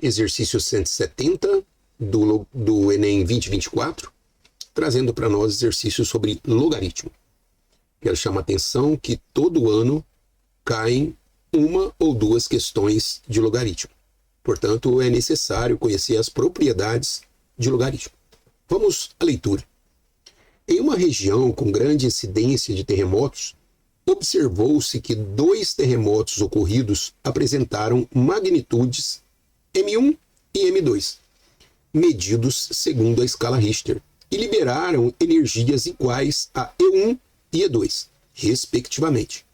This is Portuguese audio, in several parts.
exercício 170 do Enem 2024, trazendo para nós exercícios sobre logaritmo. Quero chamar a atenção que todo ano caem uma ou duas questões de logaritmo. Portanto, é necessário conhecer as propriedades de logaritmo. Vamos à leitura. Em uma região com grande incidência de terremotos, observou-se que 2 terremotos ocorridos apresentaram magnitudes M1 e M2, medidos segundo a escala Richter, e liberaram energias iguais a E1 e E2, respectivamente.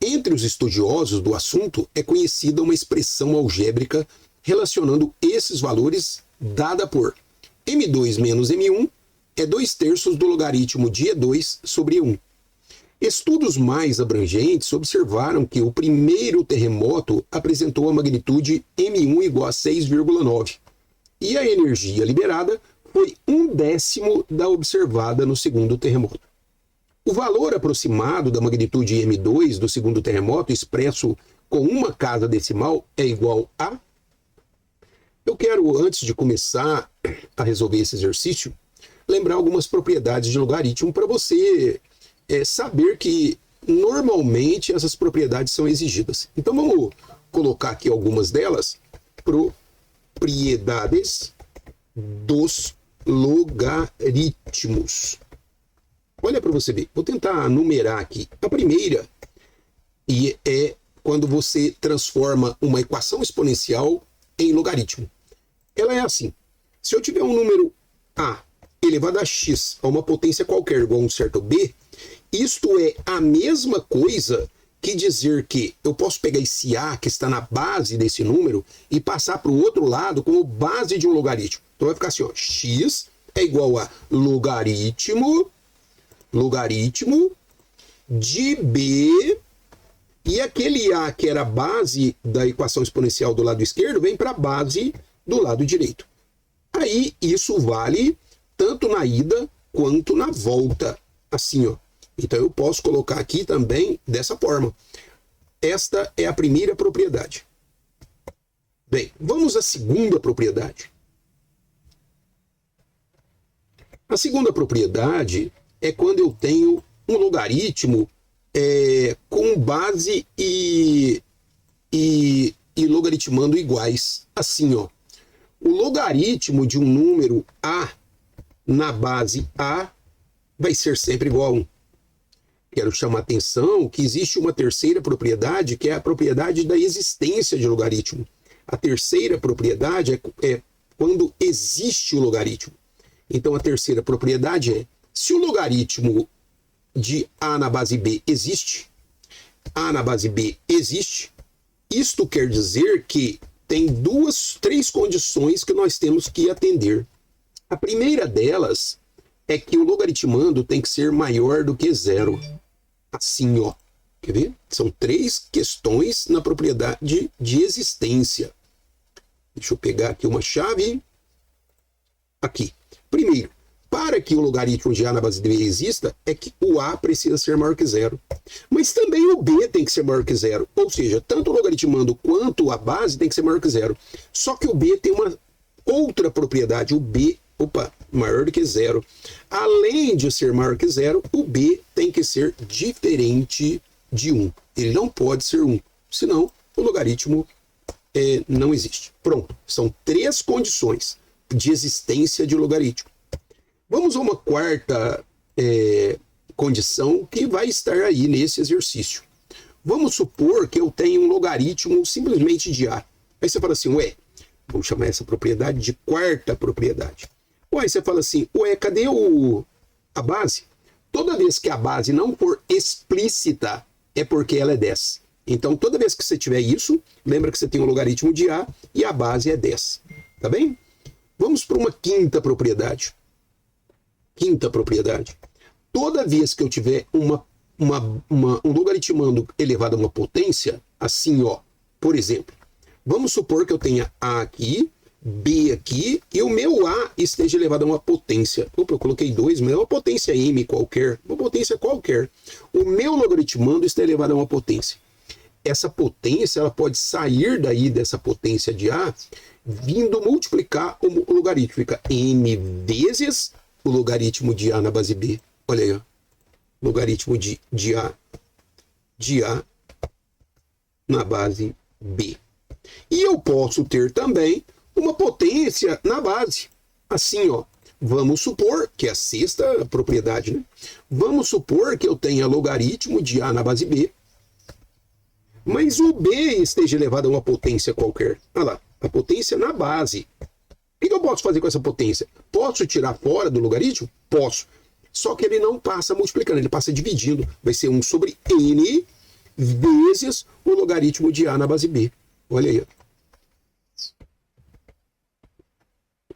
Entre os estudiosos do assunto é conhecida uma expressão algébrica relacionando esses valores dada por M2 menos M1 é 2/3 do logaritmo de E2 sobre E1. Estudos mais abrangentes observaram que o primeiro terremoto apresentou a magnitude M1 igual a 6,9 e a energia liberada foi 1/10 da observada no segundo terremoto. O valor aproximado da magnitude M2 do segundo terremoto, expresso com uma casa decimal, é igual a... Eu quero, antes de começar a resolver esse exercício, lembrar algumas propriedades de logaritmo para você saber que normalmente essas propriedades são exigidas. Então vamos colocar aqui algumas delas. Propriedades dos logaritmos. Olha para você ver. Vou tentar numerar aqui. A primeira é quando você transforma uma equação exponencial em logaritmo. Ela é assim. Se eu tiver um número a elevado a x a uma potência qualquer igual a um certo b, isto é a mesma coisa que dizer que eu posso pegar esse a que está na base desse número e passar para o outro lado como base de um logaritmo. Então vai ficar assim, ó, x é igual a logaritmo de b, e aquele a que era a base da equação exponencial do lado esquerdo vem para a base do lado direito. Aí isso vale tanto na ida quanto na volta, assim, ó. Então eu posso colocar aqui também dessa forma. Esta é a primeira propriedade. Bem, vamos à segunda propriedade. A segunda propriedade é quando eu tenho um logaritmo com base e logaritmando iguais. Assim, ó. O logaritmo de um número a na base a vai ser sempre igual a 1. Quero chamar a atenção que existe uma terceira propriedade, que é a propriedade da existência de logaritmo. A terceira propriedade é quando existe o logaritmo. Então a terceira propriedade é: se o logaritmo de a na base b existe, a na base b existe, isto quer dizer que tem três condições que nós temos que atender. A primeira delas é que o logaritmando tem que ser maior do que 0. Assim, ó. Quer ver? São 3 questões na propriedade de existência. Deixa eu pegar aqui uma chave. Aqui. Primeiro, para que o logaritmo de a na base de b exista, é que o a precisa ser maior que 0. Mas também o b tem que ser maior que 0. Ou seja, tanto o logaritmando quanto a base tem que ser maior que 0. Só que o b tem uma outra propriedade. O b, maior do que 0. Além de ser maior que 0, o b tem que ser diferente de 1. Ele não pode ser 1. Senão, o logaritmo não existe. Pronto. São 3 condições de existência de logaritmo. Vamos a uma quarta condição que vai estar aí nesse exercício. Vamos supor que eu tenho um logaritmo simplesmente de a. Aí você fala assim, vamos chamar essa propriedade de quarta propriedade. Aí você fala assim, cadê a base? Toda vez que a base não for explícita, é porque ela é 10. Então, toda vez que você tiver isso, lembra que você tem um logaritmo de a e a base é 10. Tá bem? Vamos para uma quinta propriedade. Quinta propriedade. Toda vez que eu tiver um logaritmando elevado a uma potência, assim, ó, por exemplo, vamos supor que eu tenha a aqui, b aqui, e o meu a esteja elevado a uma potência. Eu coloquei 2, mas é uma potência m qualquer. Uma potência qualquer. O meu logaritmando está elevado a uma potência. essa potência ela pode sair daí dessa potência de A, vindo multiplicar o logaritmo. Fica m vezes o logaritmo de A na base B. Olha aí, ó. Logaritmo de A na base B. E eu posso ter também uma potência na base. Assim, ó. Vamos supor, que é a sexta propriedade, né? Vamos supor que eu tenha logaritmo de A na base B, mas o B esteja elevado a uma potência qualquer. Olha lá, a potência na base. O que eu posso fazer com essa potência? Posso tirar fora do logaritmo? Posso. Só que ele não passa multiplicando, ele passa dividindo. Vai ser 1 sobre n vezes o logaritmo de A na base B. Olha aí.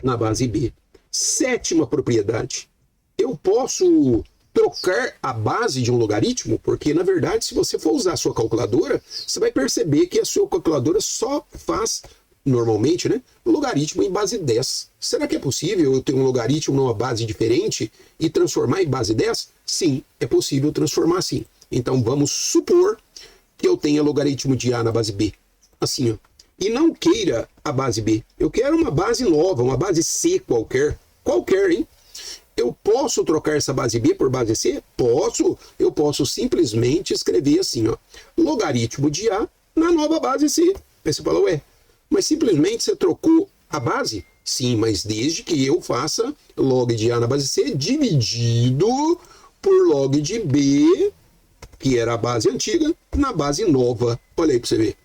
Na base B. Sétima propriedade. Eu posso trocar a base de um logaritmo, porque, na verdade, se você for usar a sua calculadora, você vai perceber que a sua calculadora só faz, normalmente, né, logaritmo em base 10. Será que é possível eu ter um logaritmo numa base diferente e transformar em base 10? Sim, é possível transformar assim. Então, vamos supor que eu tenha logaritmo de A na base B. Assim, ó. E não queira a base B. Eu quero uma base nova, uma base C qualquer. Qualquer, hein? Eu posso trocar essa base B por base C? Posso. Eu posso simplesmente escrever assim, ó. Logaritmo de A na nova base C. Aí você fala, ué, mas simplesmente você trocou a base? Sim, mas desde que eu faça log de A na base C dividido por log de B, que era a base antiga, na base nova. Olha aí para você ver.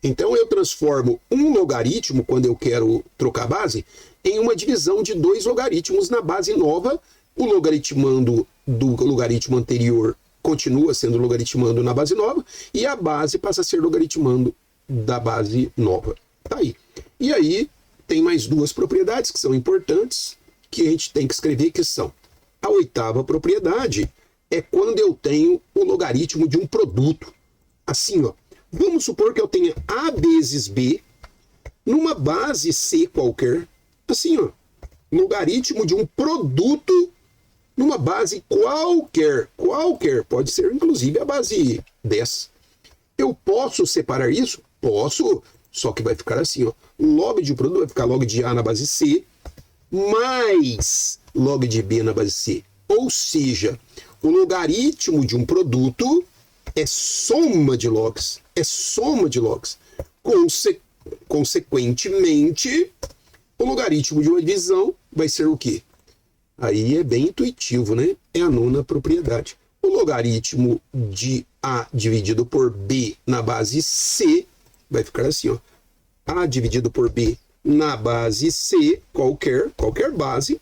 Então eu transformo um logaritmo, quando eu quero trocar a base, em uma divisão de 2 logaritmos na base nova. O logaritmando do logaritmo anterior continua sendo logaritmando na base nova, e a base passa a ser logaritmando da base nova. Tá aí. E aí tem mais 2 propriedades que são importantes, que a gente tem que escrever, que são: a 8ª propriedade é quando eu tenho o logaritmo de um produto. Assim, ó. Vamos supor que eu tenha A vezes B numa base C qualquer. Assim, ó. Logaritmo de um produto numa base qualquer. Qualquer. Pode ser, inclusive, a base 10. Eu posso separar isso? Posso. Só que vai ficar assim, ó. Log de um produto vai ficar log de A na base C mais log de B na base C. Ou seja, o logaritmo de um produto é soma de logs. É soma de logs. Consequentemente, o logaritmo de uma divisão vai ser o quê? Aí é bem intuitivo, né? É a 9ª propriedade. O logaritmo de A dividido por B na base C vai ficar assim, ó. A dividido por B na base C, qualquer base,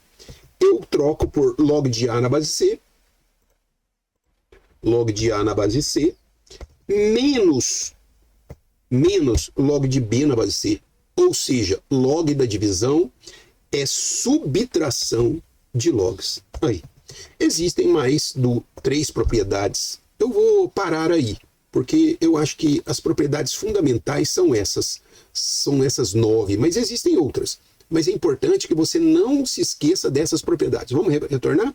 eu troco por log de A na base C, log de A na base C, menos log de B na base C. Ou seja, log da divisão é subtração de logs. Aí. Existem mais 3 propriedades. Eu vou parar aí, porque eu acho que as propriedades fundamentais são essas. São essas 9, mas existem outras. Mas é importante que você não se esqueça dessas propriedades. Vamos retornar?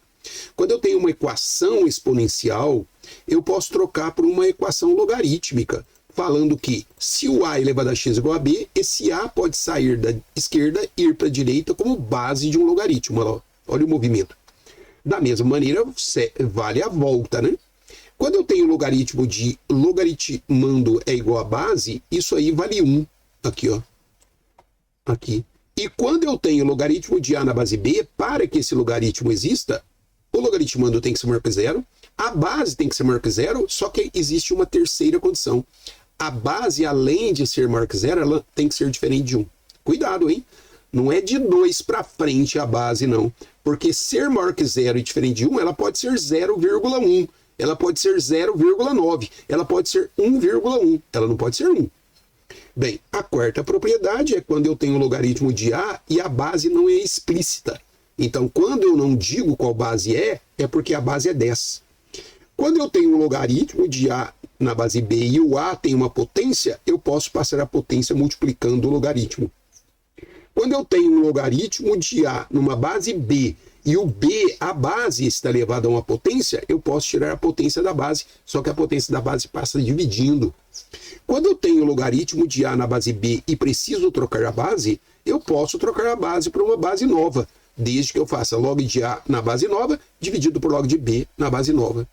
Quando eu tenho uma equação exponencial, eu posso trocar por uma equação logarítmica, falando que se o A elevado a x igual a b, esse A pode sair da esquerda e ir para a direita como base de um logaritmo. Olha o movimento. Da mesma maneira, vale a volta, né? Quando eu tenho logaritmo de logaritmando é igual a base, isso aí vale 1. Aqui, ó. Aqui. E quando eu tenho logaritmo de A na base B, para que esse logaritmo exista, o logaritmando tem que ser maior que 0, a base tem que ser maior que 0, só que existe uma terceira condição. A base, além de ser maior que 0, ela tem que ser diferente de 1. Cuidado, hein? Não é de 2 para frente a base, não. Porque ser maior que 0 e diferente de 1, ela pode ser 0,1. Ela pode ser 0,9. Ela pode ser 1,1. Ela não pode ser 1. Bem, a 4ª propriedade é quando eu tenho o logaritmo de A e a base não é explícita. Então, quando eu não digo qual base é porque a base é 10. Quando eu tenho um logaritmo de A na base B e o A tem uma potência, eu posso passar a potência multiplicando o logaritmo. Quando eu tenho um logaritmo de A numa base B e o B, a base, está elevada a uma potência, eu posso tirar a potência da base, só que a potência da base passa dividindo. Quando eu tenho logaritmo de A na base B e preciso trocar a base, eu posso trocar a base para uma base nova, desde que eu faça log de A na base nova, dividido por log de B na base nova.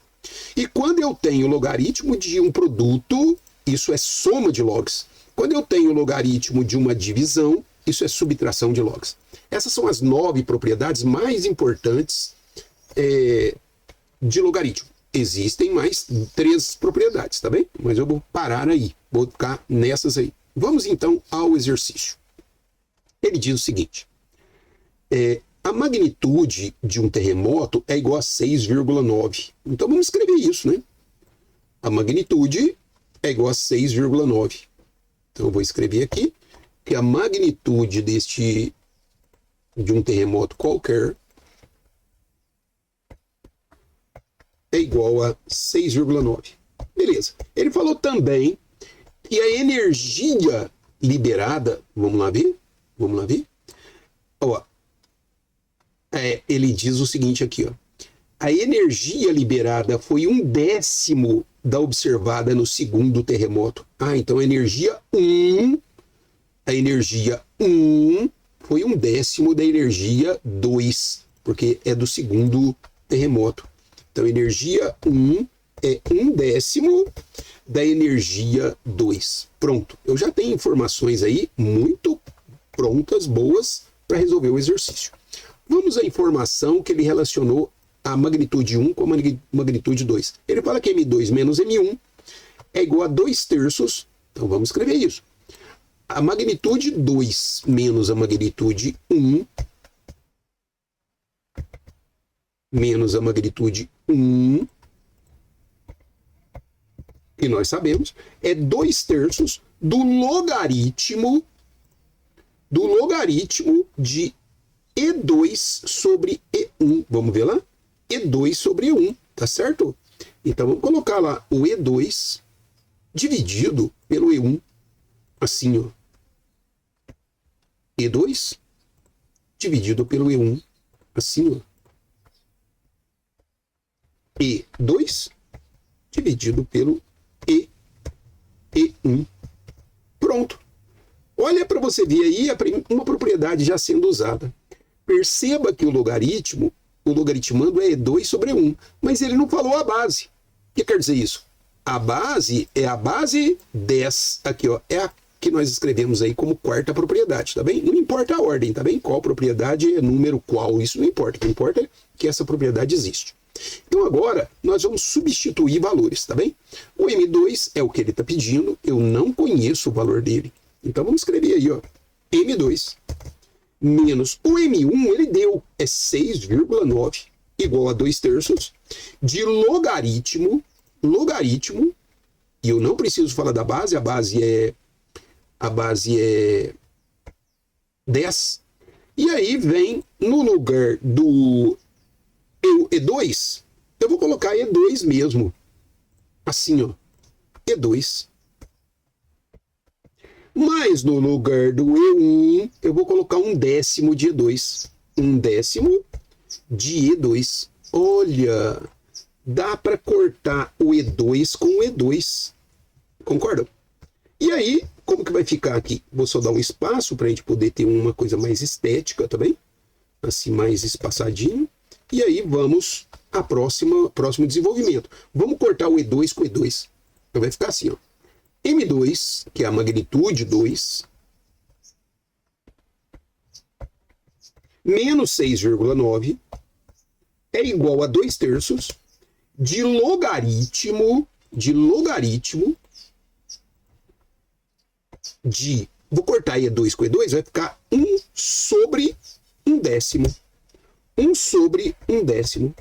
E quando eu tenho logaritmo de um produto, isso é soma de logs. Quando eu tenho logaritmo de uma divisão, isso é subtração de logs. Essas são as 9 propriedades mais importantes de logaritmo. Existem mais 3 propriedades, tá bem? Mas eu vou parar aí, vou ficar nessas aí. Vamos então ao exercício. Ele diz o seguinte: a magnitude de um terremoto é igual a 6,9. Então vamos escrever isso, né? A magnitude é igual a 6,9. Então eu vou escrever aqui que a magnitude de um terremoto qualquer é igual a 6,9. Beleza. Ele falou também que a energia liberada, vamos lá ver? Ó, ele diz o seguinte aqui, ó. A energia liberada foi 1/10 da observada no segundo terremoto. Então a energia 1 foi 1/10 da energia 2, porque é do segundo terremoto. Então, energia 1 é 1/10 da energia 2. Pronto. Eu já tenho informações aí muito prontas, boas, para resolver o exercício. Vamos à informação que ele relacionou a magnitude 1 com a magnitude 2. Ele fala que M2 menos M1 é igual a 2/3. Então, vamos escrever isso. A magnitude 2 menos a magnitude 1 menos a magnitude 1, que nós sabemos, é 2/3 do logaritmo de E2 sobre E1. Vamos ver lá? E2 sobre E1, tá certo? Então vamos colocar lá o E2 dividido pelo E1, assim, ó. E2 dividido pelo E1, assim, ó. E2 dividido pelo E1. Pronto. Olha para você ver aí uma propriedade já sendo usada. Perceba que o logaritmando é E2 sobre E1, mas ele não falou a base. O que quer dizer isso? A base é a base 10, aqui, ó, é a que nós escrevemos aí como quarta propriedade, tá bem? Não importa a ordem, tá bem? Qual propriedade é número qual, isso não importa. O que importa é que essa propriedade existe. Então agora nós vamos substituir valores, tá bem? O M2 é o que ele está pedindo, eu não conheço o valor dele. Então vamos escrever aí, ó, M2 menos o M1, ele deu, é 6,9, igual a 2/3 de logaritmo, e eu não preciso falar da base, a base é 10, e aí vem no lugar do E2, eu vou colocar E2 mesmo, assim, ó, E2. Mas no lugar do E1, eu vou colocar 1/10 de E2. 1/10 de E2. Olha, dá para cortar o E2 com o E2. Concordam? E aí, como que vai ficar aqui? Vou só dar um espaço para a gente poder ter uma coisa mais estética, tá bem? Assim, mais espaçadinho. E aí, vamos ao próximo desenvolvimento. Vamos cortar o E2 com o E2. Então vai ficar assim, ó. M2, que é a magnitude 2, menos 6,9 é igual a 2/3 de logaritmo de, vou cortar E2 com E2, vai ficar 1 sobre 1/10. 1 sobre 1/10.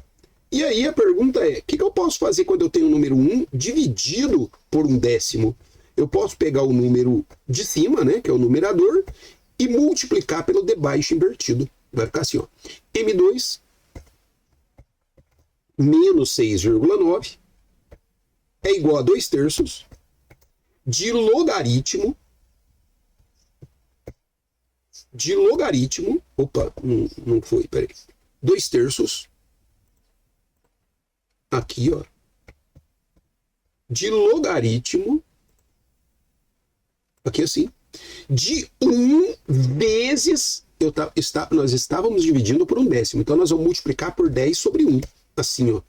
E aí a pergunta é, o que eu posso fazer quando eu tenho o número 1 dividido por 1/10? Eu posso pegar o número de cima, né, que é o numerador, e multiplicar pelo de baixo invertido. Vai ficar assim, ó. M2 menos 6,9 é igual a 2/3 de logaritmo, opa, não foi, peraí, 2/3, aqui, ó, de logaritmo Aqui assim. De 1 vezes... nós estávamos dividindo por 1/10. Então, nós vamos multiplicar por 10 sobre 1. Assim, ó.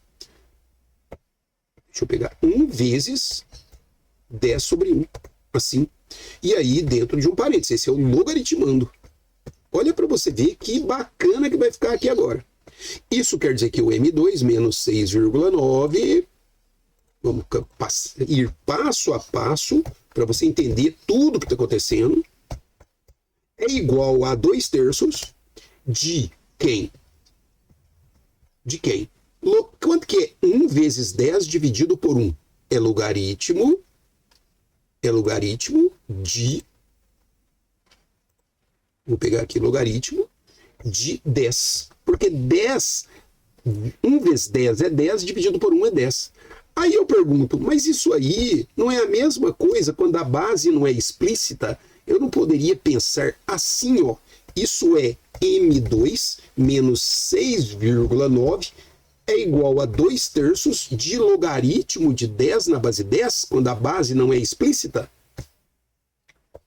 Deixa eu pegar 1 vezes 10 sobre 1. Assim. E aí, dentro de um parênteses. Esse é o logaritmando. Olha para você ver que bacana que vai ficar aqui agora. Isso quer dizer que o M2 menos 6,9... Vamos ir passo a passo para você entender tudo que está acontecendo. É igual a 2/3 de quem? De quem? Quanto que é 1 vezes 10 dividido por 1? É logaritmo de... Vou pegar aqui logaritmo de 10. Porque 10, 1 vezes 10 é 10, dividido por 1 é 10. Aí eu pergunto, mas isso aí não é a mesma coisa quando a base não é explícita? Eu não poderia pensar assim, ó. Isso é M2 menos 6,9 é igual a 2/3 de logaritmo de 10 na base 10, quando a base não é explícita?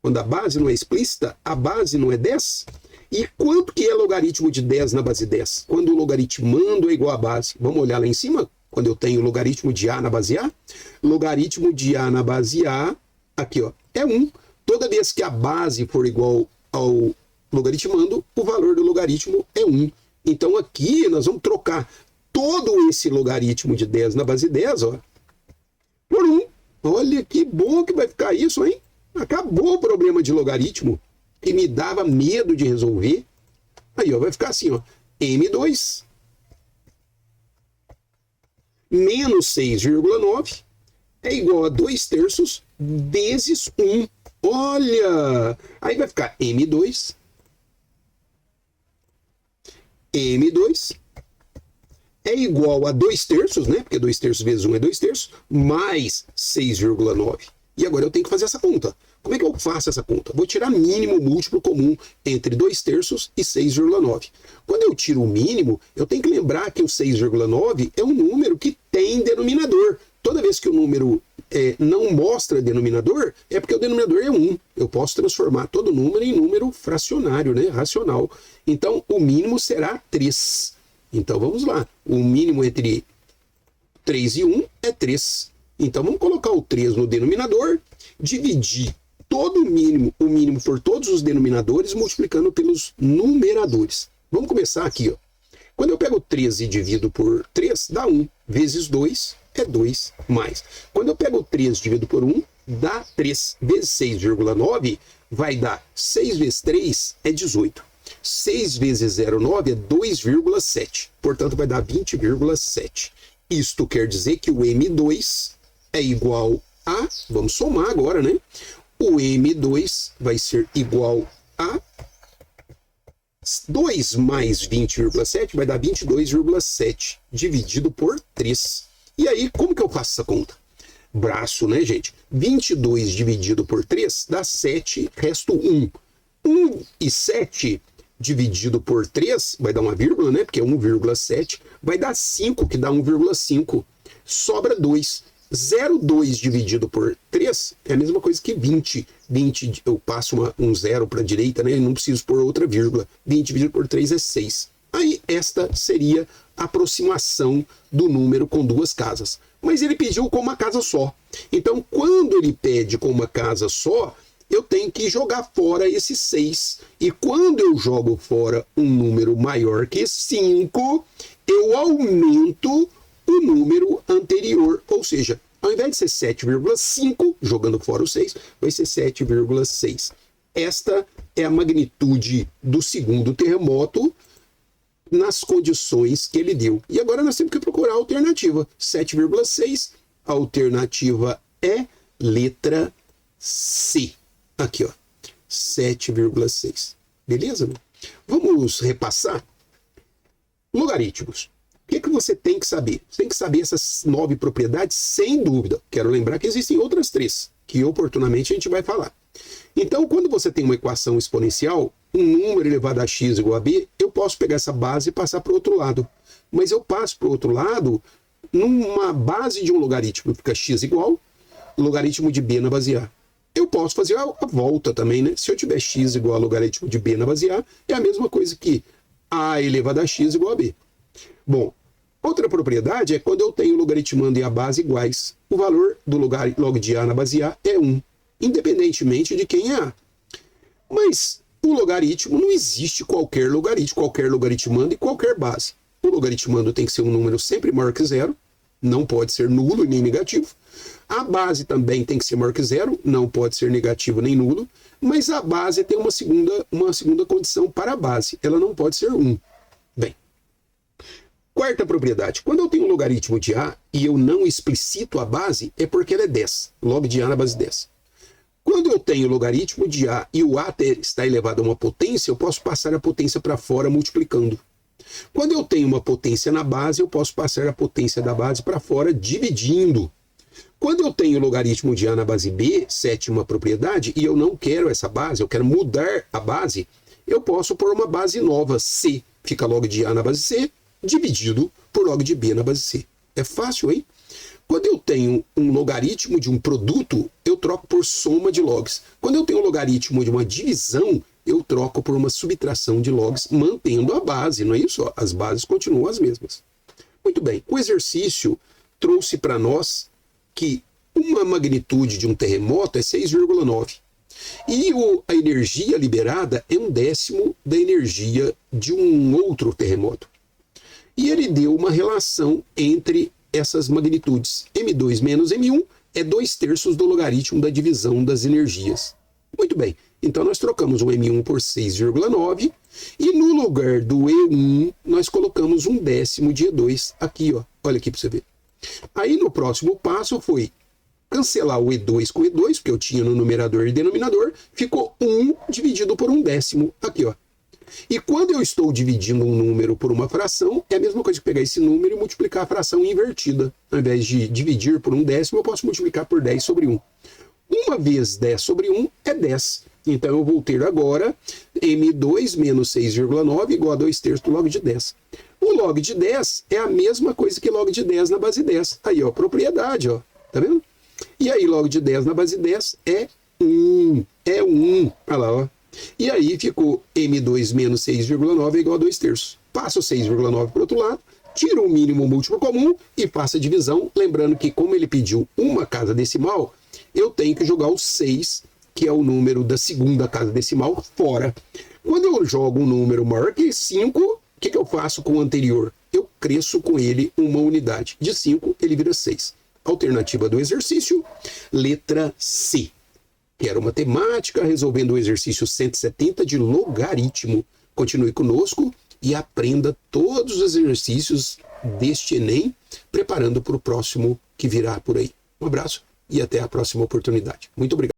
Quando a base não é explícita, a base não é 10? E quanto que é logaritmo de 10 na base 10? Quando o logaritmando é igual à base. Vamos olhar lá em cima? Quando eu tenho logaritmo de A na base A? Logaritmo de A na base A, aqui ó, é 1. Toda vez que a base for igual ao logaritmando, o valor do logaritmo é 1. Então aqui nós vamos trocar todo esse logaritmo de 10 na base 10, ó, por 1. Olha que bom que vai ficar isso, hein? Acabou o problema de logaritmo, que me dava medo de resolver. Aí, ó, vai ficar assim, ó, M2 menos 6,9 é igual a 2/3 vezes 1. Olha! Aí vai ficar M2 é igual a 2/3, né? Porque 2/3 vezes 1 é 2/3, mais 6,9. E agora eu tenho que fazer essa conta. Como é que eu faço essa conta? Vou tirar mínimo múltiplo comum entre 2/3 e 6,9. Quando eu tiro o mínimo, eu tenho que lembrar que o 6,9 é um número que tem denominador. Toda vez que o número não mostra denominador, é porque o denominador é 1. Eu posso transformar todo número em número fracionário, né? Racional. Então, o mínimo será 3. Então, vamos lá. O mínimo entre 3 e 1 é 3. Então, vamos colocar o 3 no denominador, dividir todo o mínimo por todos os denominadores, multiplicando pelos numeradores. Vamos começar aqui, ó. Quando eu pego 13 e divido por 3, dá 1. Vezes 2 é 2 mais. Quando eu pego 3 e divido por 1, dá 3. Vezes 6,9 vai dar 6 vezes 3 é 18. 6 vezes 0,9 é 2,7. Portanto, vai dar 20,7. Isto quer dizer que o M2 é igual a... Vamos somar agora, né? O M2 vai ser igual a 2 mais 20,7 vai dar 22,7 dividido por 3. E aí, como que eu faço essa conta? Braço, né, gente? 22 dividido por 3 dá 7, resto 1. 1 e 7 dividido por 3 vai dar uma vírgula, né? Porque é 1,7. Vai dar 5, que dá 1,5. Sobra 2. 0,2 dividido por 3 é a mesma coisa que 20. 20, eu passo um zero para a direita, né? Não preciso pôr outra vírgula. 20 dividido por 3 é 6. Aí, esta seria a aproximação do número com duas casas. Mas ele pediu com uma casa só. Então, quando ele pede com uma casa só, eu tenho que jogar fora esse 6. E quando eu jogo fora um número maior que 5, eu aumento o número anterior. Ou seja, ao invés de ser 7,5, jogando fora o 6, vai ser 7,6. Esta é a magnitude do segundo terremoto nas condições que ele deu. E agora nós temos que procurar a alternativa. 7,6, a alternativa é letra C. Aqui, ó, 7,6. Beleza? Vamos repassar? Logaritmos. O que você tem que saber? Você tem que saber essas 9 propriedades, sem dúvida. Quero lembrar que existem outras 3, que oportunamente a gente vai falar. Então, quando você tem uma equação exponencial, um número elevado a x igual a b, eu posso pegar essa base e passar para o outro lado. Mas eu passo para o outro lado numa base de um logaritmo, fica x igual logaritmo de b na base a. eu posso fazer a volta também, né? Se eu tiver x igual a logaritmo de b na base A, é a mesma coisa que a elevado a x igual a b. Bom, outra propriedade é quando eu tenho logaritmando e a base iguais, o valor do log de A na base A é 1, independentemente de quem é A. Mas o logaritmo não existe qualquer logaritmando e qualquer base. O logaritmando tem que ser um número sempre maior que zero, não pode ser nulo nem negativo. A base também tem que ser maior que zero, não pode ser negativo nem nulo, mas a base tem uma segunda condição para a base, ela não pode ser 1. Bem, quarta propriedade, quando eu tenho um logaritmo de A e eu não explicito a base, é porque ela é 10, log de A na base 10. Quando eu tenho logaritmo de A e o A está elevado a uma potência, eu posso passar a potência para fora multiplicando. Quando eu tenho uma potência na base, eu posso passar a potência da base para fora dividindo. Quando eu tenho logaritmo de A na base B, sétima propriedade, e eu não quero essa base, eu quero mudar a base, eu posso pôr uma base nova, C. Fica log de A na base C, dividido por log de B na base C. É fácil, hein? Quando eu tenho um logaritmo de um produto, eu troco por soma de logs. Quando eu tenho um logaritmo de uma divisão, eu troco por uma subtração de logs, mantendo a base, não é isso? As bases continuam as mesmas. Muito bem, o exercício trouxe para nós que uma magnitude de um terremoto é 6,9. E a energia liberada é 1/10 da energia de um outro terremoto. E ele deu uma relação entre essas magnitudes. M2 menos M1 é 2/3 do logaritmo da divisão das energias. Muito bem, então nós trocamos o M1 por 6,9 e no lugar do E1 nós colocamos 1/10 de E2 aqui, ó. Olha aqui para você ver. Aí no próximo passo foi cancelar o E2 com E2, porque eu tinha no numerador e denominador, ficou 1 dividido por 1/10 aqui, ó. E quando eu estou dividindo um número por uma fração, é a mesma coisa que pegar esse número e multiplicar a fração invertida. Ao invés de dividir por 1/10, eu posso multiplicar por 10 sobre 1. 1 vezes 10 sobre 1 é 10. Então eu vou ter agora M2 menos 6,9 igual a 2/3 do log de 10. O log de 10 é a mesma coisa que log de 10 na base 10. Aí, ó, propriedade, ó. Tá vendo? E aí, log de 10 na base 10 é 1. É 1. Olha lá, ó. E aí ficou M2 menos 6,9 igual a 2/3. Passa o 6,9 para o outro lado, tira o mínimo múltiplo comum e faça a divisão. Lembrando que como ele pediu uma casa decimal, eu tenho que jogar o 6, que é o número da segunda casa decimal, fora. Quando eu jogo um número maior que 5, o que eu faço com o anterior? Eu cresço com ele uma unidade. De 5, ele vira 6. Alternativa do exercício, letra C. Quero matemática, resolvendo o exercício 170 de logaritmo. Continue conosco e aprenda todos os exercícios deste Enem, preparando para o próximo que virá por aí. Um abraço e até a próxima oportunidade. Muito obrigado.